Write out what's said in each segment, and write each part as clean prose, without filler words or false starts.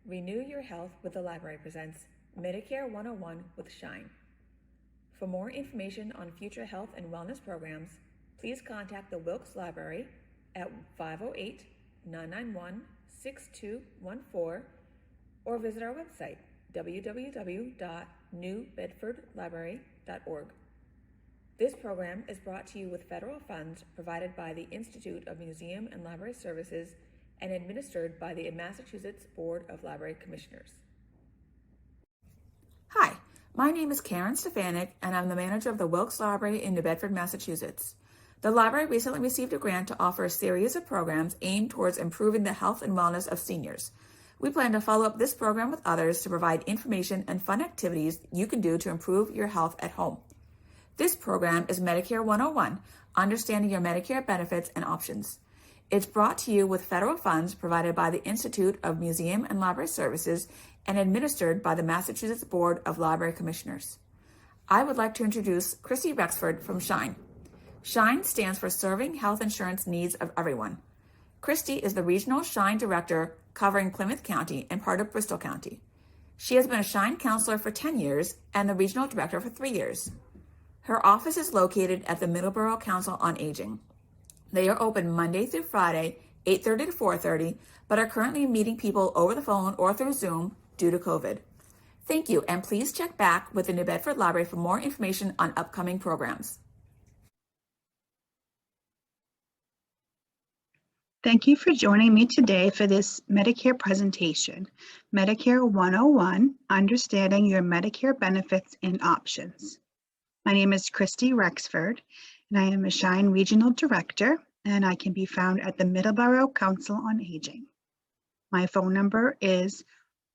Renew Your Health with the Library presents Medicare 101 with Shine. For more information on future health and wellness programs, please contact the Wilks Library at 508-991-6214 or visit our website, www.newbedfordlibrary.org. This program is brought to you with federal funds provided by the Institute of Museum and Library Services and administered by the Massachusetts Board of Library Commissioners. Hi, my name is Karen Stefanik, and I'm the manager of the Wilks Library in New Bedford, Massachusetts. The library recently received a grant to offer a series of programs aimed towards improving the health and wellness of seniors. We plan to follow up this program with others to provide information and fun activities you can do to improve your health at home. This program is Medicare 101, Understanding Your Medicare Benefits and Options. It's brought to you with federal funds provided by the Institute of Museum and Library Services and administered by the Massachusetts Board of Library Commissioners. I would like to introduce Christie Rexford from Shine. Shine stands for Serving Health Insurance Needs of Everyone. Christie is the Regional Shine Director covering Plymouth County and part of Bristol County. She has been a Shine counselor for 10 years and the Regional Director for 3 years. Her office is located at the Middleborough Council on Aging. They are open Monday through Friday, 8:30 to 4:30, but are currently meeting people over the phone or through Zoom due to COVID. Thank you, and please check back with the New Bedford Library for more information on upcoming programs. Thank you for joining me today for this Medicare presentation, Medicare 101, Understanding Your Medicare Benefits and Options. My name is Christie Rexford, and I am a Shine Regional Director, and I can be found at the Middleborough Council on Aging. My phone number is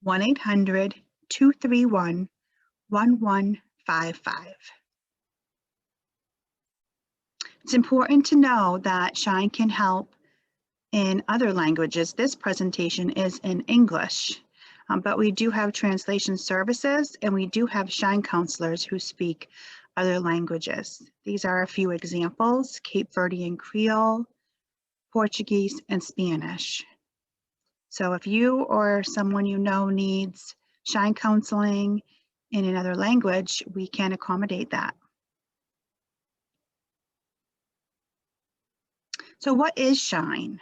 1-800-231-1155. It's important to know that Shine can help in other languages. This presentation is in English, but we do have translation services, and we do have Shine counselors who speak other languages. These are a few examples: Cape Verdean Creole, Portuguese, and Spanish. So if you or someone you know needs Shine counseling in another language, we can accommodate that. So what is Shine?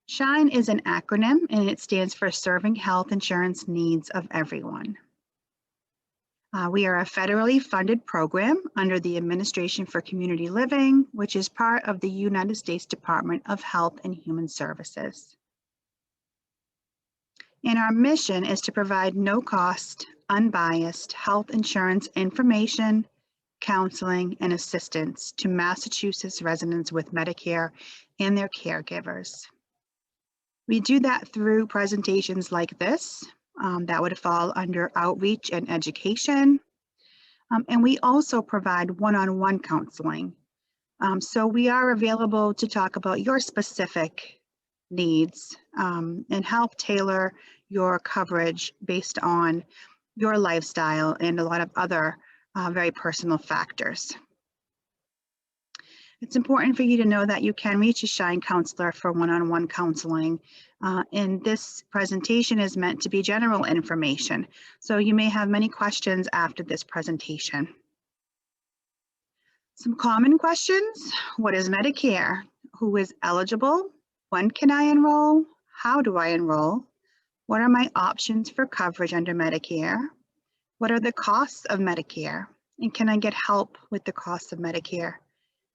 Shine is an acronym, and it stands for Serving Health Insurance Needs of Everyone. We are a federally funded program under the Administration for Community Living, which is part of the United States Department of Health and Human Services. And our mission is to provide no-cost, unbiased health insurance information, counseling, and assistance to Massachusetts residents with Medicare and their caregivers. We do that through presentations like this. That would fall under outreach and education. And we also provide one-on-one counseling. So we are available to talk about your specific needs and help tailor your coverage based on your lifestyle and a lot of other very personal factors. It's important for you to know that you can reach a Shine counselor for one-on-one counseling. And this presentation is meant to be general information, so you may have many questions after this presentation. Some common questions: what is Medicare? Who is eligible? When can I enroll? How do I enroll? What are my options for coverage under Medicare? What are the costs of Medicare? And can I get help with the costs of Medicare?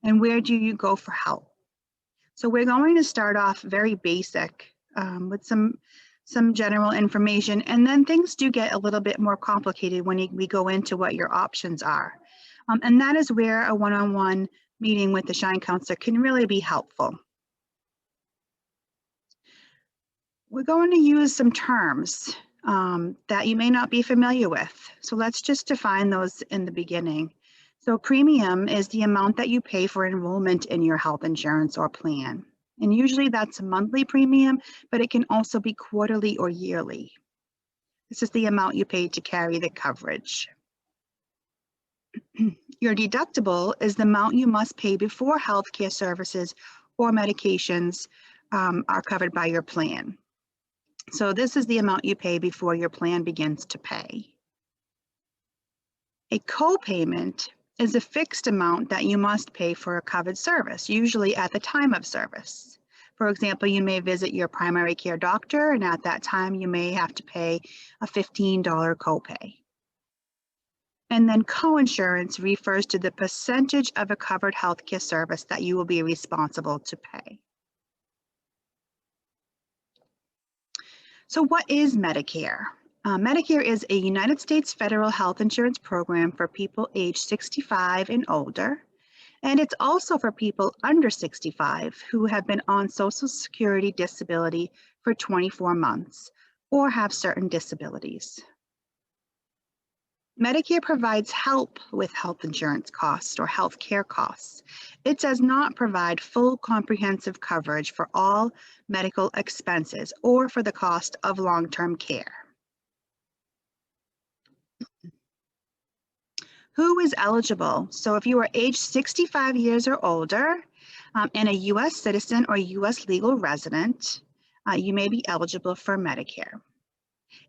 And where do you go for help? So we're going to start off very basic with some general information, and then things do get a little bit more complicated when we go into what your options are. And that is where a one-on-one meeting with the Shine counselor can really be helpful. We're going to use some terms that you may not be familiar with. So let's just define those in the beginning. So premium is the amount that you pay for enrollment in your health insurance or plan. And usually that's a monthly premium, but it can also be quarterly or yearly. This is the amount you pay to carry the coverage. Your deductible is the amount you must pay before healthcare services or medications are covered by your plan. So this is the amount you pay before your plan begins to pay. A copayment is a fixed amount that you must pay for a covered service, usually at the time of service. For example, you may visit your primary care doctor, and at that time you may have to pay a $15 copay. And then coinsurance refers to the percentage of a covered healthcare service that you will be responsible to pay. So what is Medicare? Medicare is a United States federal health insurance program for people age 65 and older, and it's also for people under 65 who have been on Social Security disability for 24 months or have certain disabilities. Medicare provides help with health insurance costs or health care costs. It does not provide full comprehensive coverage for all medical expenses or for the cost of long-term care. Who is eligible? So if you are age 65 years or older and a U.S. citizen or U.S. legal resident, you may be eligible for Medicare.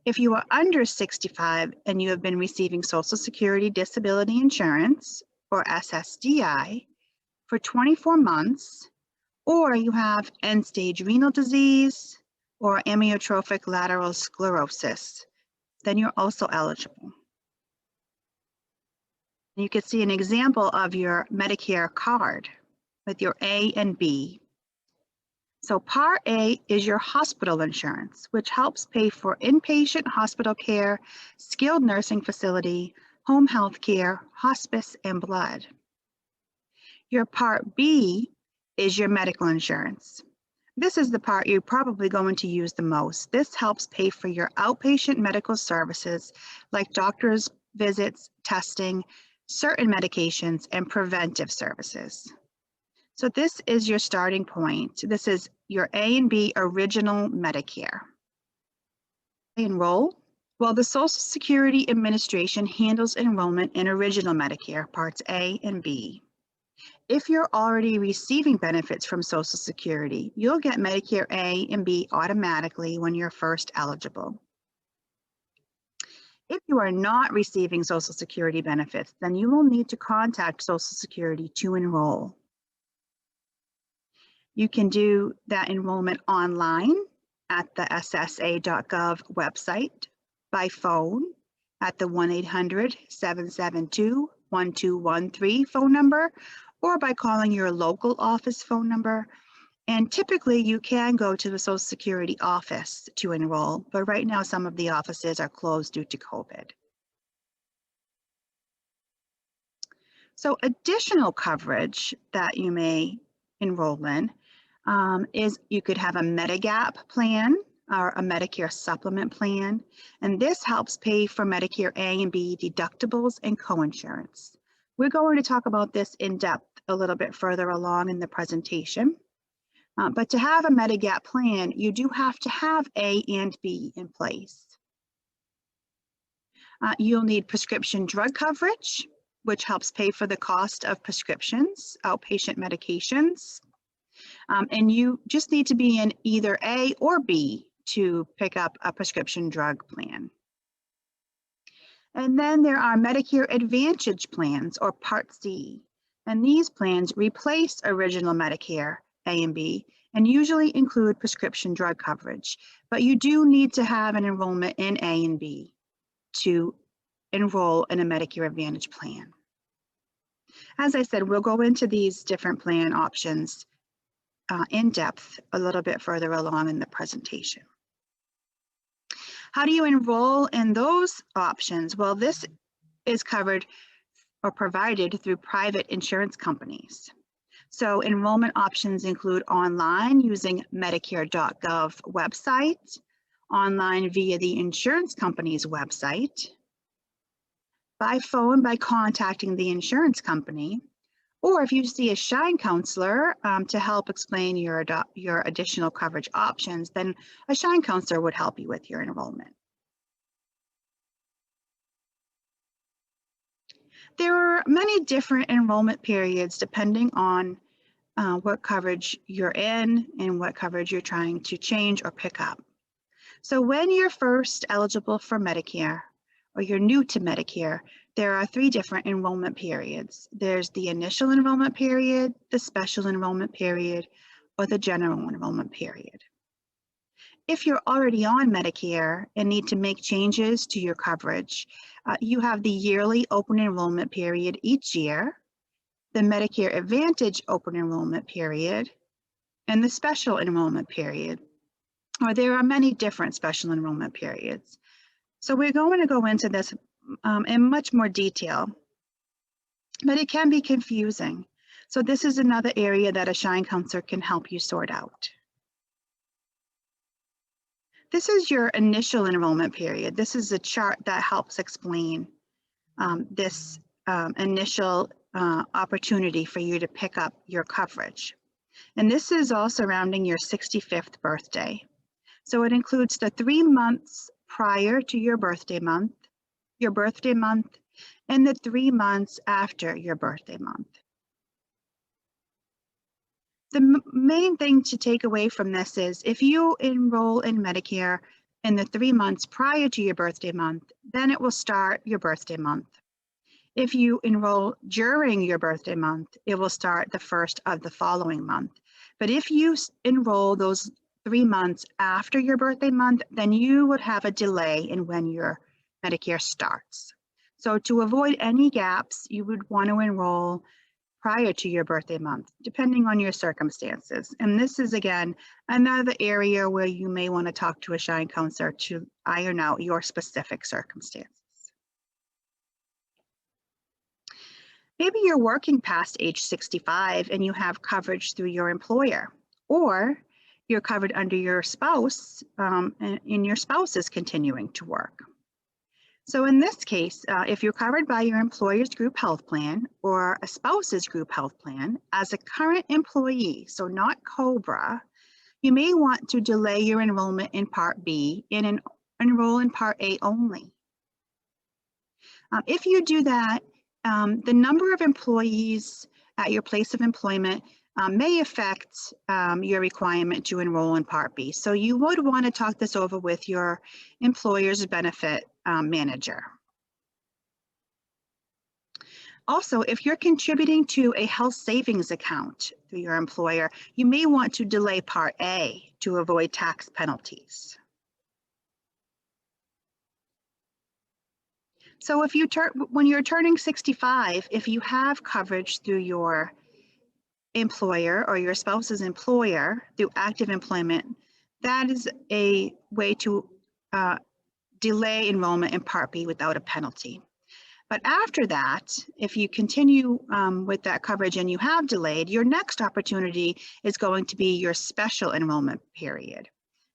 If you are under 65 and you have been receiving Social Security Disability Insurance, or SSDI, for 24 months, or you have end-stage renal disease or amyotrophic lateral sclerosis, then you're also eligible. You can see an example of your Medicare card with your A and B. So Part A is your hospital insurance, which helps pay for inpatient hospital care, skilled nursing facility, home health care, hospice, and blood. Your Part B is your medical insurance. This is the part you're probably going to use the most. This helps pay for your outpatient medical services like doctor's visits, testing, certain medications, and preventive services. So this is your starting point. This is your A and B original Medicare. Enroll. Well, the Social Security Administration handles enrollment in original Medicare, Parts A and B. If you're already receiving benefits from Social Security, you'll get Medicare A and B automatically when you're first eligible. If you are not receiving Social Security benefits, then you will need to contact Social Security to enroll. You can do that enrollment online at the ssa.gov website, by phone at the 1-800-772-1213 phone number, or by calling your local office phone number. And typically you can go to the Social Security office to enroll, but right now some of the offices are closed due to COVID. So additional coverage that you may enroll in is you could have a Medigap plan or a Medicare supplement plan, and this helps pay for Medicare A and B deductibles and coinsurance. We're going to talk about this in depth a little bit further along in the presentation. But to have a Medigap plan, you do have to have A and B in place. You'll need prescription drug coverage, which helps pay for the cost of prescriptions, outpatient medications. And you just need to be in either A or B to pick up a prescription drug plan. And then there are Medicare Advantage plans, or Part C. And these plans replace original Medicare A and B, and usually include prescription drug coverage. But you do need to have an enrollment in A and B to enroll in a Medicare Advantage plan. As I said, we'll go into these different plan options in depth a little bit further along in the presentation. How do you enroll in those options? Well, this is covered or provided through private insurance companies. So enrollment options include online using Medicare.gov website, online via the insurance company's website, by phone by contacting the insurance company, or if you see a Shine counselor to help explain your additional coverage options, then a Shine counselor would help you with your enrollment. There are many different enrollment periods depending on what coverage you're in and what coverage you're trying to change or pick up. So when you're first eligible for Medicare, or you're new to Medicare, there are 3 different enrollment periods. There's the initial enrollment period, the special enrollment period, or the general enrollment period. If you're already on Medicare and need to make changes to your coverage, you have the yearly open enrollment period each year, the Medicare Advantage open enrollment period, and the special enrollment period. Or there are many different special enrollment periods. So we're going to go into this in much more detail, but it can be confusing. So this is another area that a Shine counselor can help you sort out. This is your initial enrollment period. This is a chart that helps explain this initial opportunity for you to pick up your coverage. And this is all surrounding your 65th birthday. So it includes the 3 months prior to your birthday month, and the 3 months after your birthday month. The main thing to take away from this is if you enroll in Medicare in the 3 months prior to your birthday month, then it will start your birthday month. If you enroll during your birthday month, it will start the first of the following month. But if you enroll those 3 months after your birthday month, then you would have a delay in when your Medicare starts. So to avoid any gaps, you would want to enroll prior to your birthday month, depending on your circumstances. And this is, again, another area where you may want to talk to a Shine counselor to iron out your specific circumstances. Maybe you're working past age 65 and you have coverage through your employer, or you're covered under your spouse and your spouse is continuing to work. So in this case, if you're covered by your employer's group health plan or a spouse's group health plan as a current employee, so not COBRA, you may want to delay your enrollment in Part B and enroll in Part A only. If you do that, the number of employees at your place of employment may affect your requirement to enroll in Part B. So you would want to talk this over with your employer's benefit manager. Also, if you're contributing to a health savings account through your employer, you may want to delay Part A to avoid tax penalties. So if you when you're turning 65, if you have coverage through your employer or your spouse's employer through active employment, that is a way to delay enrollment in Part B without a penalty. But after that, if you continue with that coverage and you have delayed, your next opportunity is going to be your special enrollment period.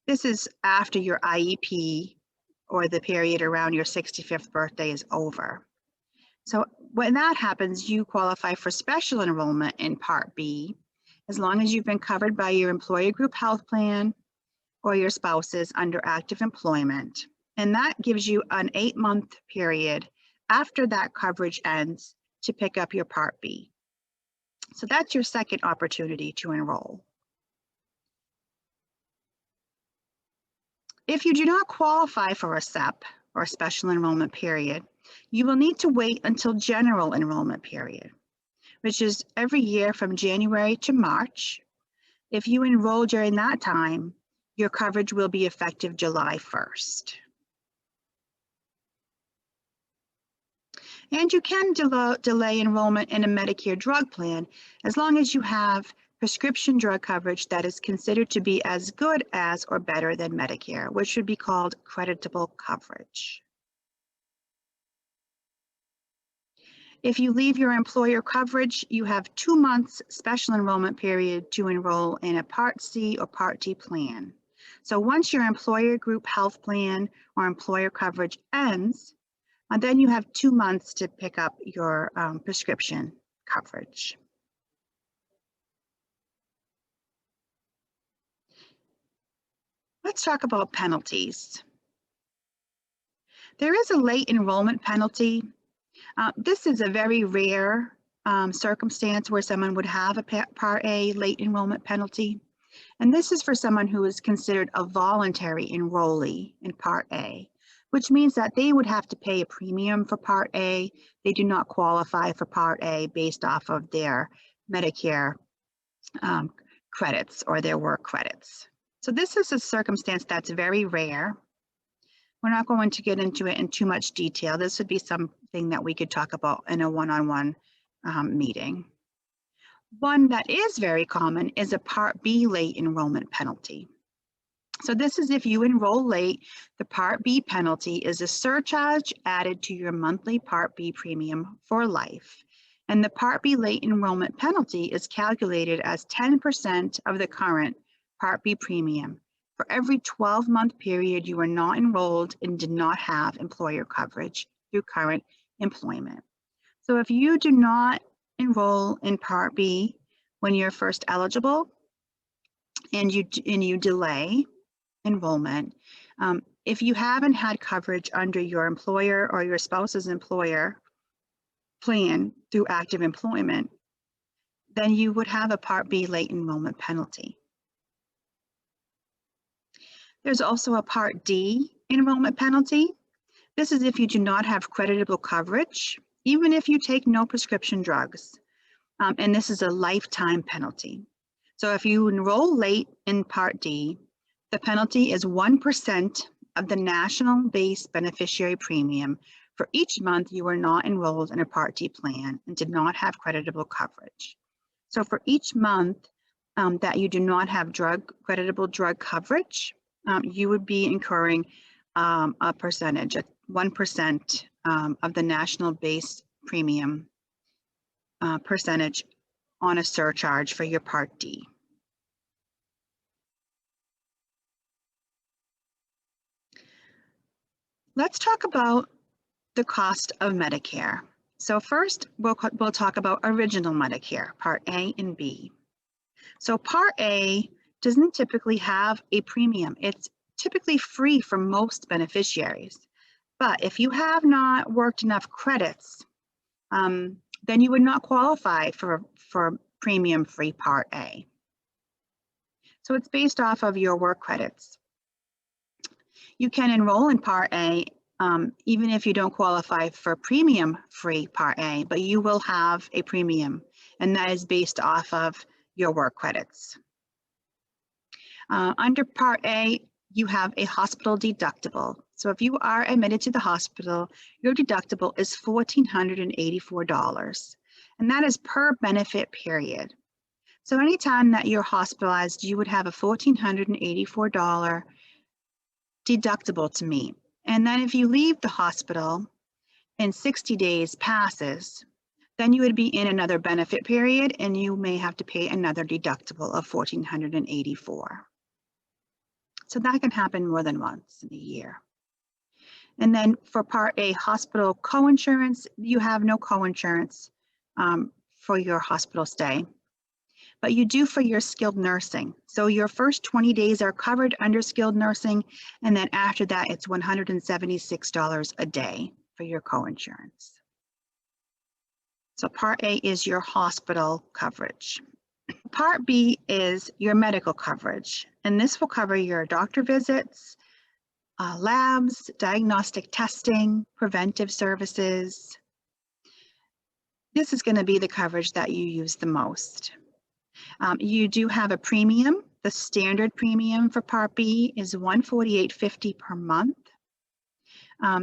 This is after your IEP or the period around your 65th birthday is over. So when that happens, you qualify for special enrollment in Part B, as long as you've been covered by your employer group health plan or your spouse's under active employment. And that gives you an 8-month period after that coverage ends to pick up your Part B. So that's your second opportunity to enroll. If you do not qualify for a SEP or a special enrollment period, you will need to wait until general enrollment period, which is every year from January to March. If you enroll during that time, your coverage will be effective July 1st. And you can delay enrollment in a Medicare drug plan as long as you have prescription drug coverage that is considered to be as good as or better than Medicare, which would be called creditable coverage. If you leave your employer coverage, you have 2 months special enrollment period to enroll in a Part C or Part D plan. So once your employer group health plan or employer coverage ends, then you have 2 months to pick up your prescription coverage. Let's talk about penalties. There is a late enrollment penalty. This is a very rare circumstance where someone would have a Part A late enrollment penalty. And this is for someone who is considered a voluntary enrollee in Part A, which means that they would have to pay a premium for Part A. They do not qualify for Part A based off of their Medicare credits or their work credits. So this is a circumstance that's very rare. We're not going to get into it in too much detail. This would be something that we could talk about in a one-on-one meeting. One that is very common is a Part B late enrollment penalty. So this is if you enroll late, the Part B penalty is a surcharge added to your monthly Part B premium for life. And the Part B late enrollment penalty is calculated as 10% of the current Part B premium for every 12-month period you were not enrolled and did not have employer coverage through current employment. So if you do not enroll in Part B when you're first eligible and you delay enrollment, if you haven't had coverage under your employer or your spouse's employer plan through active employment, then you would have a Part B late enrollment penalty. There's also a Part D enrollment penalty. This is if you do not have creditable coverage, even if you take no prescription drugs. And this is a lifetime penalty. So if you enroll late in Part D, the penalty is 1% of the national base beneficiary premium for each month you were not enrolled in a Part D plan and did not have creditable coverage. So for each month that you do not have creditable drug coverage, you would be incurring a percentage, 1% of the national base premium percentage on a surcharge for your Part D. Let's talk about the cost of Medicare. So first, we'll talk about original Medicare, Part A and B. So Part A doesn't typically have a premium. It's typically free for most beneficiaries. But if you have not worked enough credits, then you would not qualify for premium-free Part A. So it's based off of your work credits. You can enroll in Part A even if you don't qualify for premium-free Part A, but you will have a premium, and that is based off of your work credits. Under Part A, you have a hospital deductible. So if you are admitted to the hospital, your deductible is $1,484, and that is per benefit period. So anytime that you're hospitalized, you would have a $1,484 deductible to meet. And then if you leave the hospital and 60 days passes, then you would be in another benefit period and you may have to pay another deductible of $1,484. So that can happen more than once in a year. And then for Part A hospital coinsurance, you have no coinsurance for your hospital stay, but you do for your skilled nursing. So your first 20 days are covered under skilled nursing, and then after that, it's $176 a day for your coinsurance. So Part A is your hospital coverage. Part B is your medical coverage, and this will cover your doctor visits, labs, diagnostic testing, preventive services. This is going to be the coverage that you use the most. You do have a premium. The standard premium for Part B is $148.50 per month.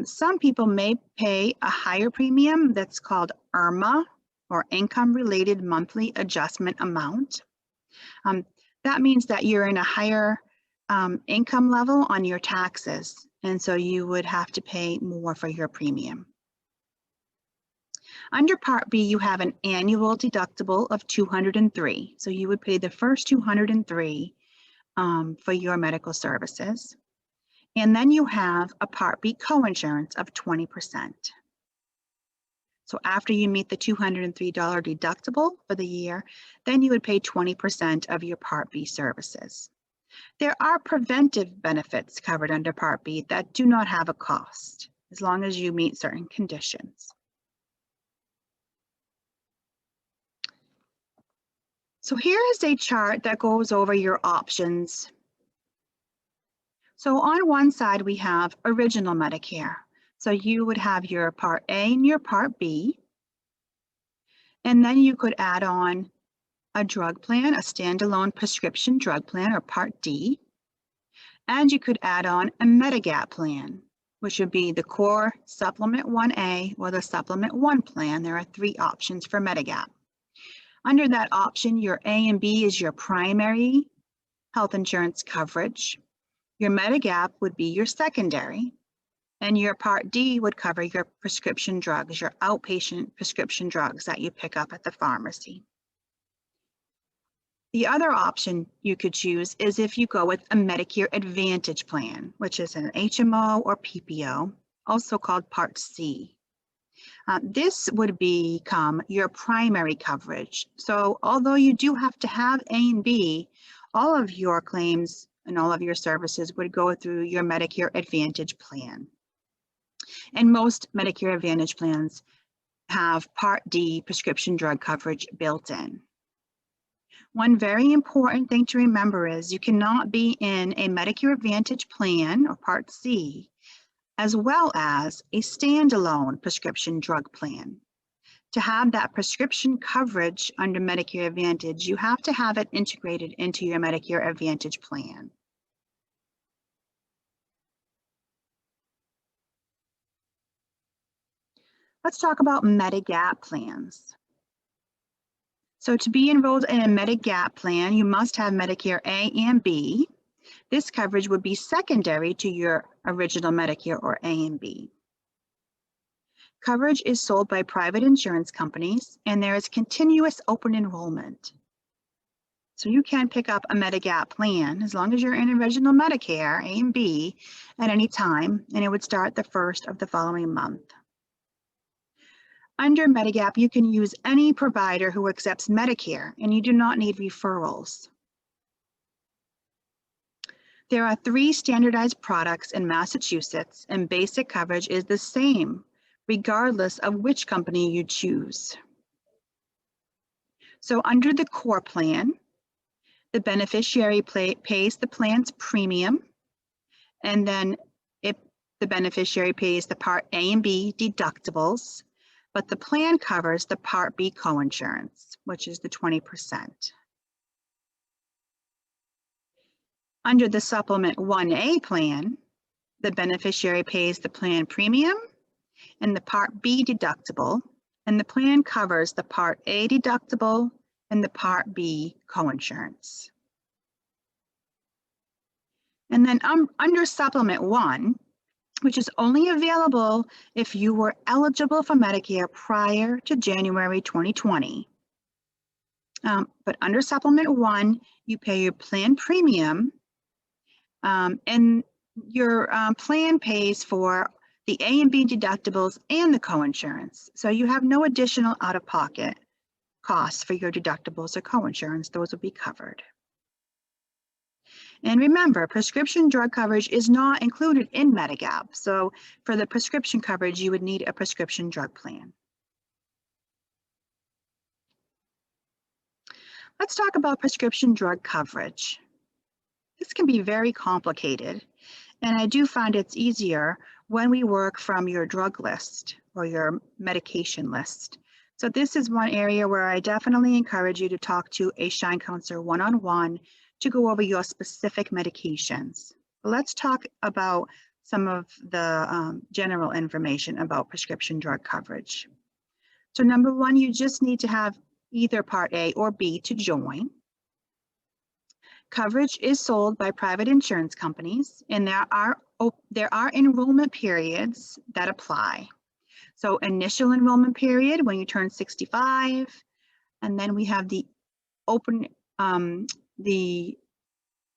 Some people may pay a higher premium that's called IRMA, or Income-Related Monthly Adjustment Amount. That means that you're in a higher income level on your taxes, and so you would have to pay more for your premium. Under Part B, you have an annual deductible of $203. So you would pay the first $203 for your medical services. And then you have a Part B coinsurance of 20%. So after you meet the $203 deductible for the year, then you would pay 20% of your Part B services. There are preventive benefits covered under Part B that do not have a cost, as long as you meet certain conditions. So here is a chart that goes over your options. So on one side, we have original Medicare. So you would have your Part A and your Part B. And then you could add on a drug plan, a standalone prescription drug plan, or Part D. And you could add on a Medigap plan, which would be the core Supplement 1A or the Supplement 1 plan. There are 3 options for Medigap. Under that option, your A and B is your primary health insurance coverage. Your Medigap would be your secondary, and your Part D would cover your prescription drugs, your outpatient prescription drugs that you pick up at the pharmacy. The other option you could choose is if you go with a Medicare Advantage plan, which is an HMO or PPO, also called Part C. This would become your primary coverage. So although you do have to have A and B, all of your claims and all of your services would go through your Medicare Advantage plan. And most Medicare Advantage plans have Part D prescription drug coverage built in. One very important thing to remember is you cannot be in a Medicare Advantage plan or Part C as well as a standalone prescription drug plan. To have that prescription coverage under Medicare Advantage, you have to have it integrated into your Medicare Advantage plan. Let's talk about Medigap plans. So to be enrolled in a Medigap plan, you must have Medicare A and B. This coverage would be secondary to your original Medicare or A and B. Coverage is sold by private insurance companies, and there is continuous open enrollment. So you can pick up a Medigap plan as long as you're in original Medicare, A and B, at any time, and it would start the first of the following month. Under Medigap, you can use any provider who accepts Medicare, and you do not need referrals. There are 3 standardized products in Massachusetts, and basic coverage is the same, regardless of which company you choose. So under the core plan, the beneficiary pays the plan's premium, and then the beneficiary pays the Part A and B deductibles, but the plan covers the Part B coinsurance, which is the 20%. Under the Supplement 1A plan, the beneficiary pays the plan premium and the Part B deductible, and the plan covers the Part A deductible and the Part B coinsurance. And then under Supplement 1, which is only available if you were eligible for Medicare prior to January 2020. But under Supplement 1, you pay your plan premium, and your plan pays for the A and B deductibles and the coinsurance. So you have no additional out-of-pocket costs for your deductibles or coinsurance. Those will be covered. And remember, prescription drug coverage is not included in Medigap. So for the prescription coverage, you would need a prescription drug plan. Let's talk about prescription drug coverage. This can be very complicated, and I do find it's easier when we work from your drug list or your medication list. So this is one area where I definitely encourage you to talk to a Shine counselor one-on-one to go over your specific medications. Let's talk about some of the general information about prescription drug coverage. So number 1, you just need to have either Part A or B to join. Coverage is sold by private insurance companies, and there are enrollment periods that apply. So initial enrollment period when you turn 65, and then we have the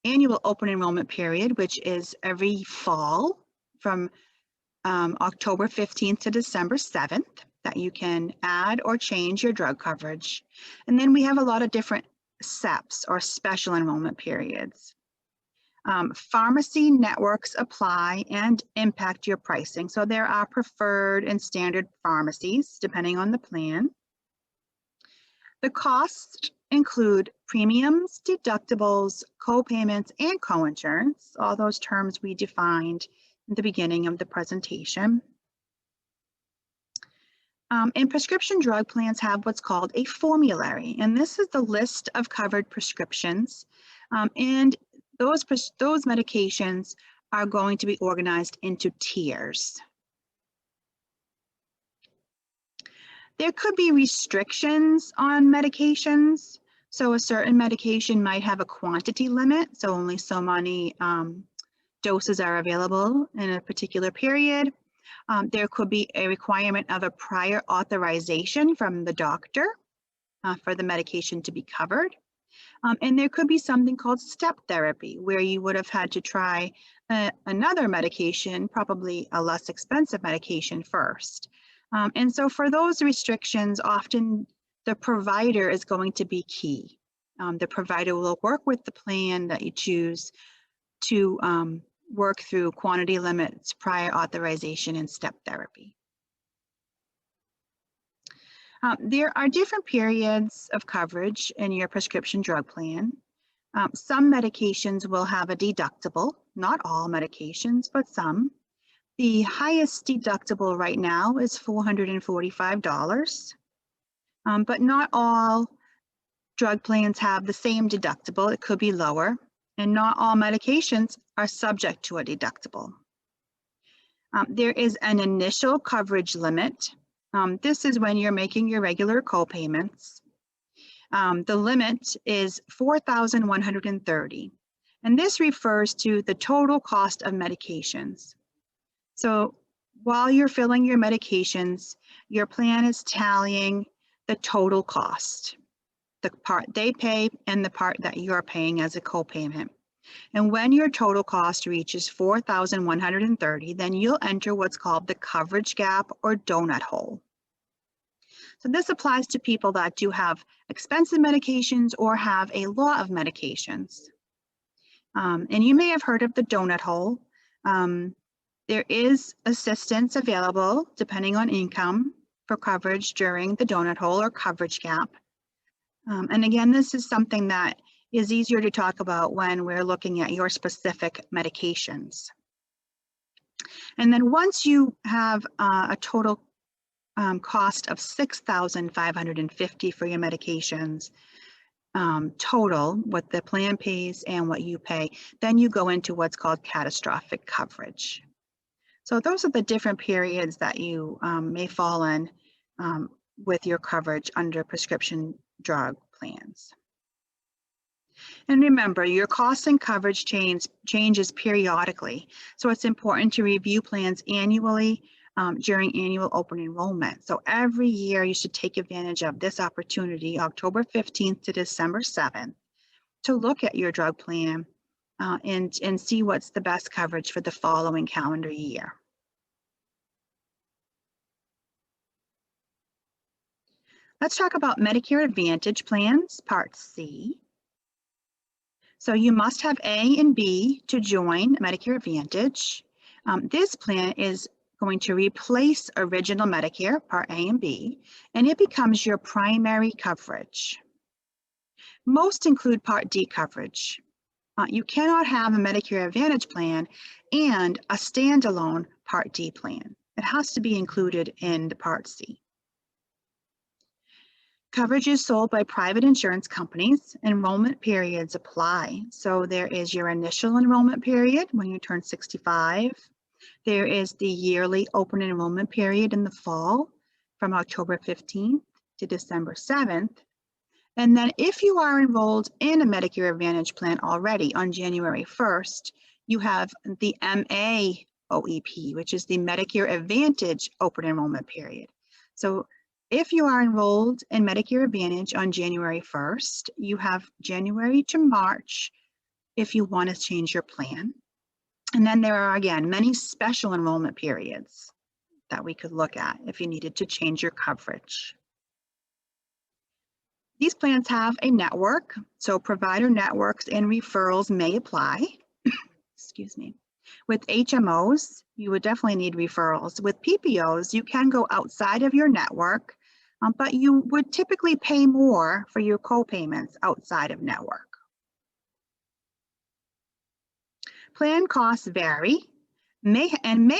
annual open enrollment period, which is every fall from October 15th to December 7th, that you can add or change your drug coverage. And then we have a lot of different SEPs or special enrollment periods. Pharmacy networks apply and impact your pricing. So there are preferred and standard pharmacies depending on the plan. The cost include premiums, deductibles, co-payments, and coinsurance, all those terms we defined at the beginning of the presentation. And prescription drug plans have what's called a formulary, and this is the list of covered prescriptions. And those medications are going to be organized into tiers. There could be restrictions on medications. So a certain medication might have a quantity limit, so only so many doses are available in a particular period. There could be a requirement of a prior authorization from the doctor for the medication to be covered. And there could be something called step therapy, where you would have had to try another medication, probably a less expensive medication first. And so for those restrictions, often the provider is going to be key. The provider will work with the plan that you choose to work through quantity limits, prior authorization, and step therapy. There are different periods of coverage in your prescription drug plan. Some medications will have a deductible, not all medications, but some. The highest deductible right now is $445, but not all drug plans have the same deductible. It could be lower, and not all medications are subject to a deductible. There is an initial coverage limit. This is when you're making your regular co-payments. The limit is $4,130, and this refers to the total cost of medications. So while you're filling your medications, your plan is tallying the total cost, the part they pay and the part that you're paying as a co-payment. And when your total cost reaches $4,130, then you'll enter what's called the coverage gap or donut hole. So this applies to people that do have expensive medications or have a lot of medications. And you may have heard of the donut hole. There is assistance available depending on income for coverage during the donut hole or coverage gap. And again, this is something that is easier to talk about when we're looking at your specific medications. And then once you have a total cost of $6,550 for your medications, total, what the plan pays and what you pay, then you go into what's called catastrophic coverage. So those are the different periods that you may fall in with your coverage under prescription drug plans. And remember, your costs and coverage changes periodically. So it's important to review plans annually during annual open enrollment. So every year you should take advantage of this opportunity, October 15th to December 7th, to look at your drug plan and see what's the best coverage for the following calendar year. Let's talk about Medicare Advantage plans, Part C. So you must have A and B to join Medicare Advantage. This plan is going to replace original Medicare, Part A and B, and it becomes your primary coverage. Most include Part D coverage. You cannot have a Medicare Advantage plan and a standalone Part D plan. It has to be included in the Part C. Coverage is sold by private insurance companies. Enrollment periods apply. So there is your initial enrollment period when you turn 65. There is the yearly open enrollment period in the fall from October 15th to December 7th. And then if you are enrolled in a Medicare Advantage plan already on January 1st, you have the MA OEP, which is the Medicare Advantage open enrollment period. So if you are enrolled in Medicare Advantage on January 1st, you have January to March if you want to change your plan. And then there are, again, many special enrollment periods that we could look at if you needed to change your coverage. These plans have a network, so provider networks and referrals may apply. Excuse me. With HMOs, you would definitely need referrals. With PPOs, you can go outside of your network but you would typically pay more for your co-payments outside of network. Plan costs vary, may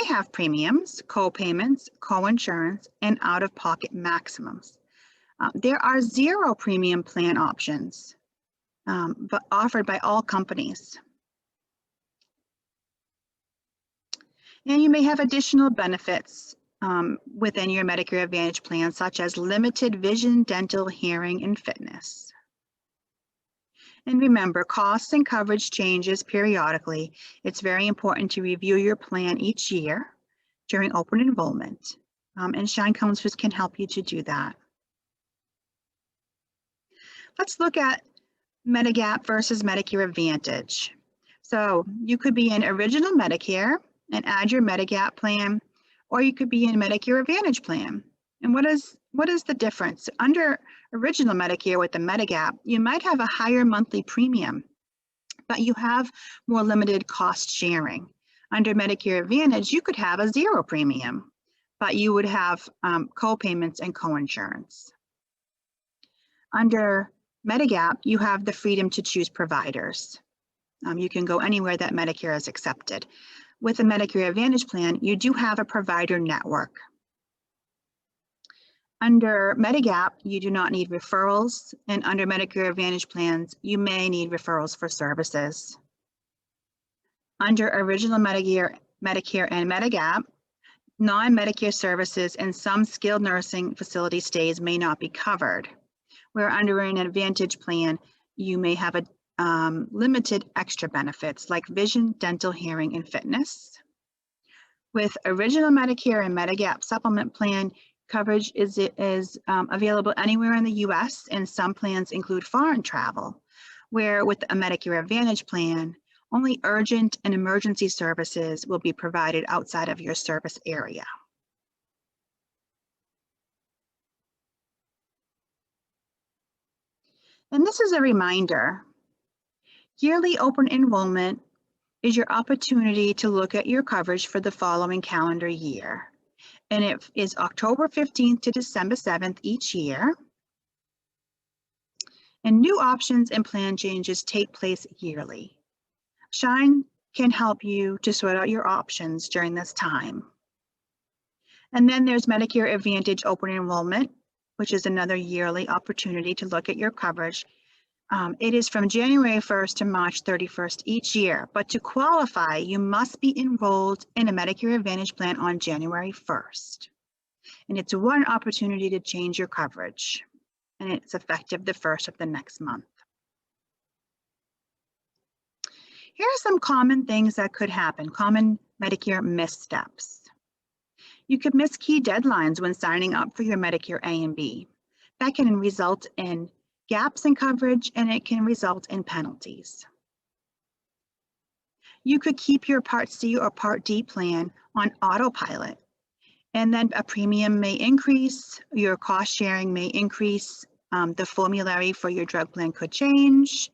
have premiums, co-payments, co-insurance, and out-of-pocket maximums. There are zero premium plan options, but offered by all companies. And you may have additional benefits within your Medicare Advantage plan, such as limited vision, dental, hearing, and fitness. And remember, costs and coverage changes periodically. It's very important to review your plan each year during open enrollment. And Shine counselors can help you to do that. Let's look at Medigap versus Medicare Advantage. So you could be in Original Medicare and add your Medigap plan, or you could be in Medicare Advantage plan. And what is the difference? Under Original Medicare with the Medigap, you might have a higher monthly premium, but you have more limited cost sharing. Under Medicare Advantage, you could have a zero premium, but you would have co-payments and co-insurance. Under Medigap, you have the freedom to choose providers. You can go anywhere that Medicare is accepted. With a Medicare Advantage plan, you do have a provider network. Under Medigap, you do not need referrals, and under Medicare Advantage plans, you may need referrals for services. Under Original Medicare and Medigap, non-Medicare services and some skilled nursing facility stays may not be covered, where under an Advantage plan, you may have a limited extra benefits like vision, dental, hearing, and fitness. With Original Medicare and Medigap supplement plan, coverage is available anywhere in the US, and some plans include foreign travel, where with a Medicare Advantage plan, only urgent and emergency services will be provided outside of your service area. And this is a reminder. Yearly open enrollment is your opportunity to look at your coverage for the following calendar year. And it is October 15th to December 7th each year. And new options and plan changes take place yearly. Shine can help you to sort out your options during this time. And then there's Medicare Advantage open enrollment, which is another yearly opportunity to look at your coverage. It is from January 1st to March 31st each year, but to qualify, you must be enrolled in a Medicare Advantage plan on January 1st. And it's one opportunity to change your coverage, and it's effective the 1st of the next month. Here are some common things that could happen, common Medicare missteps. You could miss key deadlines when signing up for your Medicare A and B. That can result in gaps in coverage, and it can result in penalties. You could keep your Part C or Part D plan on autopilot, and then a premium may increase, your cost sharing may increase, the formulary for your drug plan could change,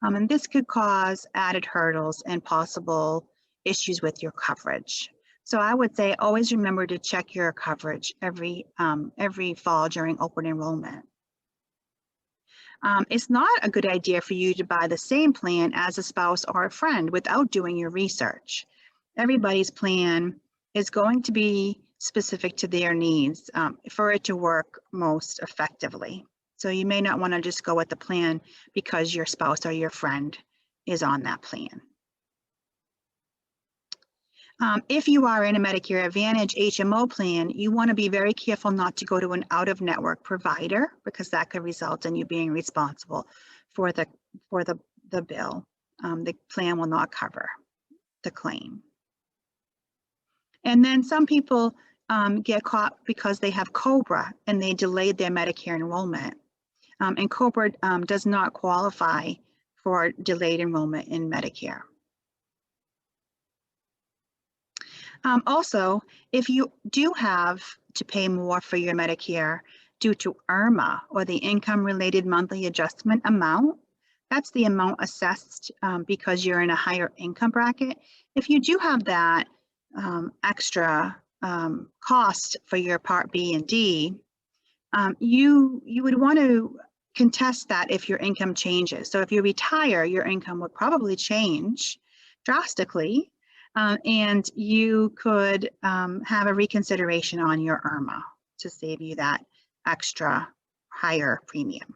and this could cause added hurdles and possible issues with your coverage. So I would say always remember to check your coverage every fall during open enrollment. It's not a good idea for you to buy the same plan as a spouse or a friend without doing your research. Everybody's plan is going to be specific to their needs for it to work most effectively. So you may not want to just go with the plan because your spouse or your friend is on that plan. If you are in a Medicare Advantage HMO plan, you want to be very careful not to go to an out-of-network provider, because that could result in you being responsible for the bill. The plan will not cover the claim. And then some people get caught because they have COBRA and they delayed their Medicare enrollment. And COBRA does not qualify for delayed enrollment in Medicare. Also, if you do have to pay more for your Medicare due to IRMA, or the income-related monthly adjustment amount, that's the amount assessed because you're in a higher income bracket. If you do have that extra cost for your Part B and D, you would want to contest that if your income changes. So if you retire, your income would probably change drastically, and you could have a reconsideration on your IRMA to save you that extra higher premium.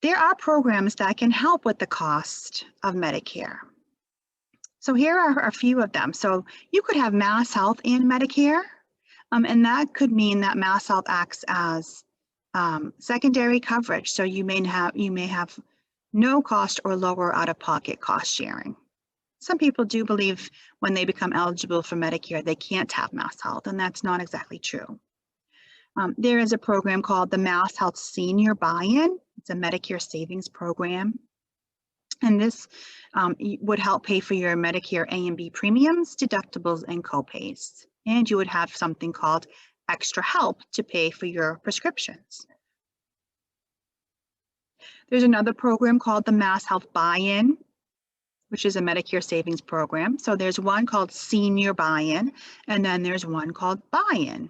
There are programs that can help with the cost of Medicare. So here are a few of them. So you could have Mass Health and Medicare, and that could mean that Mass Health acts as secondary coverage. So you may have no cost or lower out-of-pocket cost sharing. Some people do believe when they become eligible for Medicare, they can't have Mass Health, and that's not exactly true. There is a program called the Mass Health Senior Buy-In. It's a Medicare savings program. And this would help pay for your Medicare A and B premiums, deductibles, and copays. And you would have something called extra help to pay for your prescriptions. There's another program called the Mass Health Buy-In, which is a Medicare savings program. So there's one called Senior Buy-In, and then there's one called Buy-In.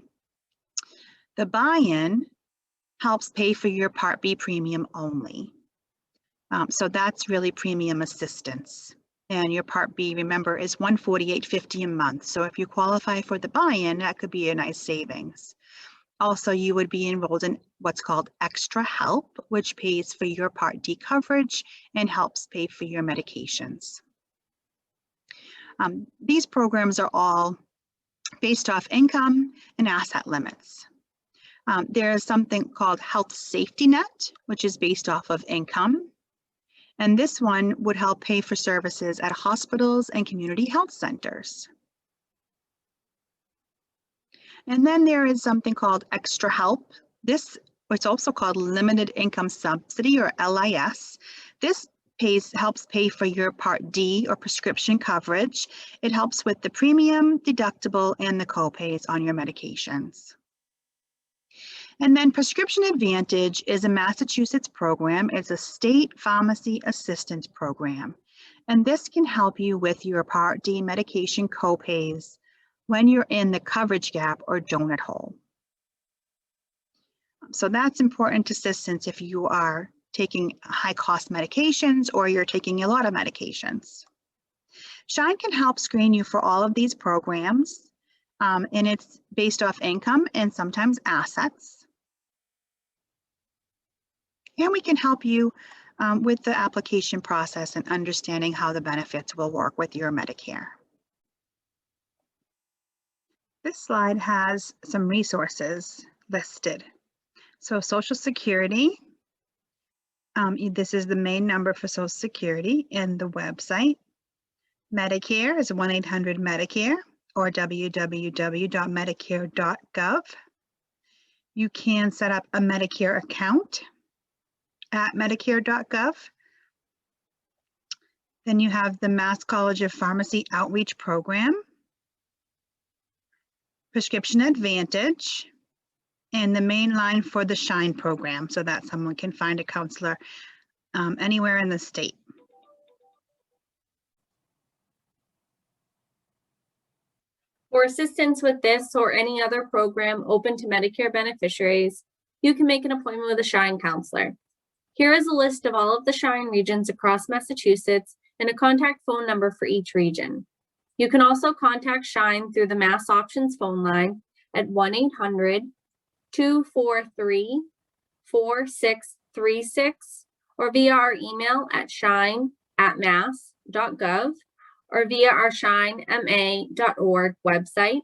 The Buy-In helps pay for your Part B premium only. So that's really premium assistance. And your Part B, remember, is $148.50 a month. So if you qualify for the buy-in, that could be a nice savings. Also, you would be enrolled in what's called extra help, which pays for your Part D coverage and helps pay for your medications. These programs are all based off income and asset limits. There's something called Health Safety Net, which is based off of income. And this one would help pay for services at hospitals and community health centers. And then there is something called Extra Help. It's also called Limited Income Subsidy, or LIS. This helps pay for your Part D or prescription coverage. It helps with the premium, deductible, and the copays on your medications. And then Prescription Advantage is a Massachusetts program. It's a state pharmacy assistance program. And this can help you with your Part D medication copays when you're in the coverage gap or donut hole. So that's important assistance if you are taking high cost medications or you're taking a lot of medications. Shine can help screen you for all of these programs, and it's based off income and sometimes assets. And we can help you with the application process and understanding how the benefits will work with your Medicare. This slide has some resources listed. So Social Security, this is the main number for Social Security and the website. Medicare is 1-800-MEDICARE or www.medicare.gov. You can set up a Medicare account at medicare.gov. Then you have the Mass College of Pharmacy Outreach Program, Prescription Advantage, and the main line for the Shine program, so that someone can find a counselor anywhere in the state. For assistance with this or any other program open to Medicare beneficiaries, you can make an appointment with a Shine counselor. Here is a list of all of the Shine regions across Massachusetts and a contact phone number for each region. You can also contact Shine through the Mass Options phone line at 1-800-243-4636 or via our email at shine@mass.gov or via our shinema.org website.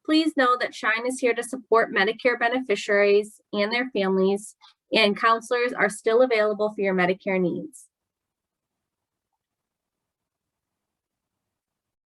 Please know that Shine is here to support Medicare beneficiaries and their families, and counselors are still available for your Medicare needs.